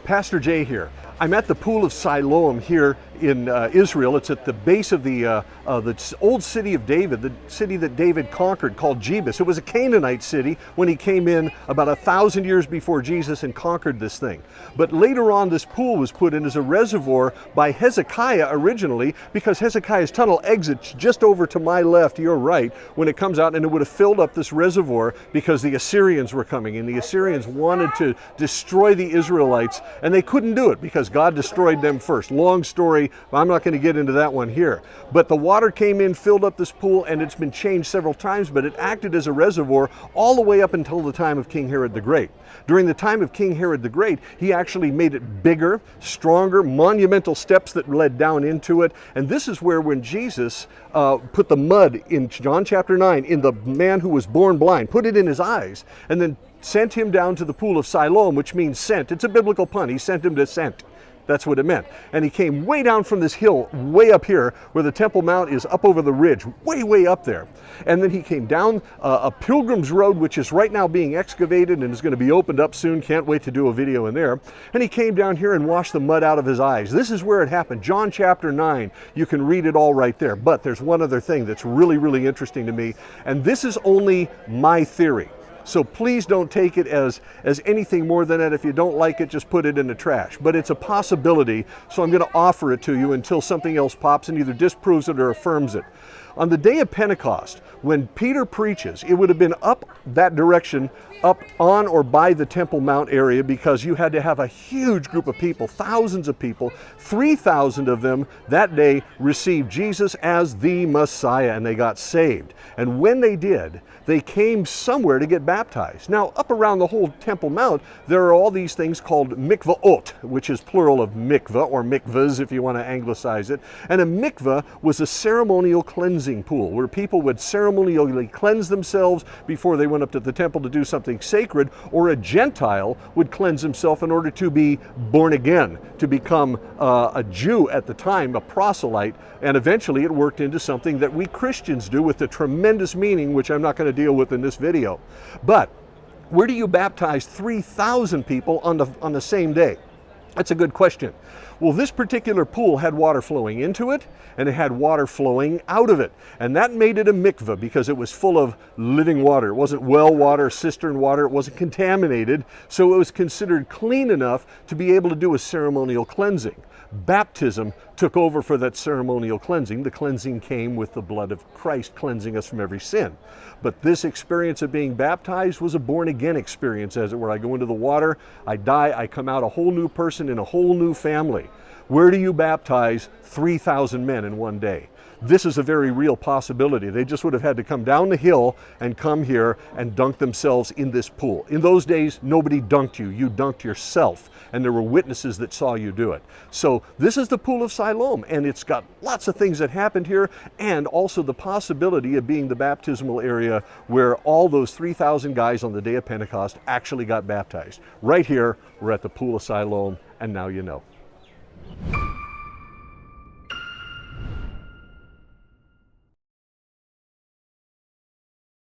Pastor Jay here. I'm at the Pool of Siloam here in Israel. It's at the base of the old city of David, the city that David conquered, called Jebus. It was a Canaanite city when he came in about 1,000 years before Jesus and conquered this thing. But later on, this pool was put in as a reservoir by Hezekiah originally, because Hezekiah's tunnel exits just over to my left, your right, when it comes out, and it would have filled up this reservoir because the Assyrians were coming, and the Assyrians wanted to destroy the Israelites, and they couldn't do it because God destroyed them first. Long story, I'm not going to get into that one here. But the water came in, filled up this pool, and it's been changed several times, but it acted as a reservoir all the way up until the time of King Herod the Great. During the time of King Herod the Great, he actually made it bigger, stronger, monumental steps that led down into it. And this is where, when Jesus put the mud in John chapter 9 in the man who was born blind, put it in his eyes, and then sent him down to the Pool of Siloam, which means sent. It's a biblical pun. He sent him to sent. That's what it meant. And he came way down from this hill, way up here, where the Temple Mount is up over the ridge, way, way up there. And then he came down a pilgrim's road, which is right now being excavated and is going to be opened up soon. Can't wait to do a video in there. And he came down here and washed the mud out of his eyes. This is where it happened. John chapter 9. You can read it all right there. But there's one other thing that's really, really interesting to me. And this is only my theory. So please don't take it as anything more than that. If you don't like it, just put it in the trash. But it's a possibility, so I'm going to offer it to you until something else pops and either disproves it or affirms it. On the day of Pentecost, when Peter preaches, it would have been up that direction, up on or by the Temple Mount area, because you had to have a huge group of people, thousands of people. 3,000 of them that day received Jesus as the Messiah, and they got saved. And when they did, they came somewhere to get baptized. Now, up around the whole Temple Mount, there are all these things called mikvaot, which is plural of mikvah, or mikvahs if you want to anglicize it. And a mikvah was a ceremonial cleansing pool where people would ceremonially cleanse themselves before they went up to the temple to do something sacred, or a Gentile would cleanse himself in order to be born again, to become a Jew at the time, a proselyte, and eventually it worked into something that we Christians do with a tremendous meaning, which I'm not going to deal with in this video. But where do you baptize 3,000 people on the same day? That's a good question. Well, this particular pool had water flowing into it, and it had water flowing out of it. And that made it a mikveh because it was full of living water. It wasn't well water, cistern water. It wasn't contaminated. So it was considered clean enough to be able to do a ceremonial cleansing. Baptism took over for that ceremonial cleansing. The cleansing came with the blood of Christ cleansing us from every sin. But this experience of being baptized was a born-again experience, as it were. I go into the water, I die, I come out a whole new person in a whole new family. Where do you baptize 3,000 men in one day? This is a very real possibility. They just would have had to come down the hill and come here and dunk themselves in this pool. In those days, nobody dunked you. You dunked yourself, and there were witnesses that saw you do it. So this is the Pool of Siloam, and it's got lots of things that happened here, and also the possibility of being the baptismal area where all those 3,000 guys on the day of Pentecost actually got baptized. Right here, we're at the Pool of Siloam, and now you know.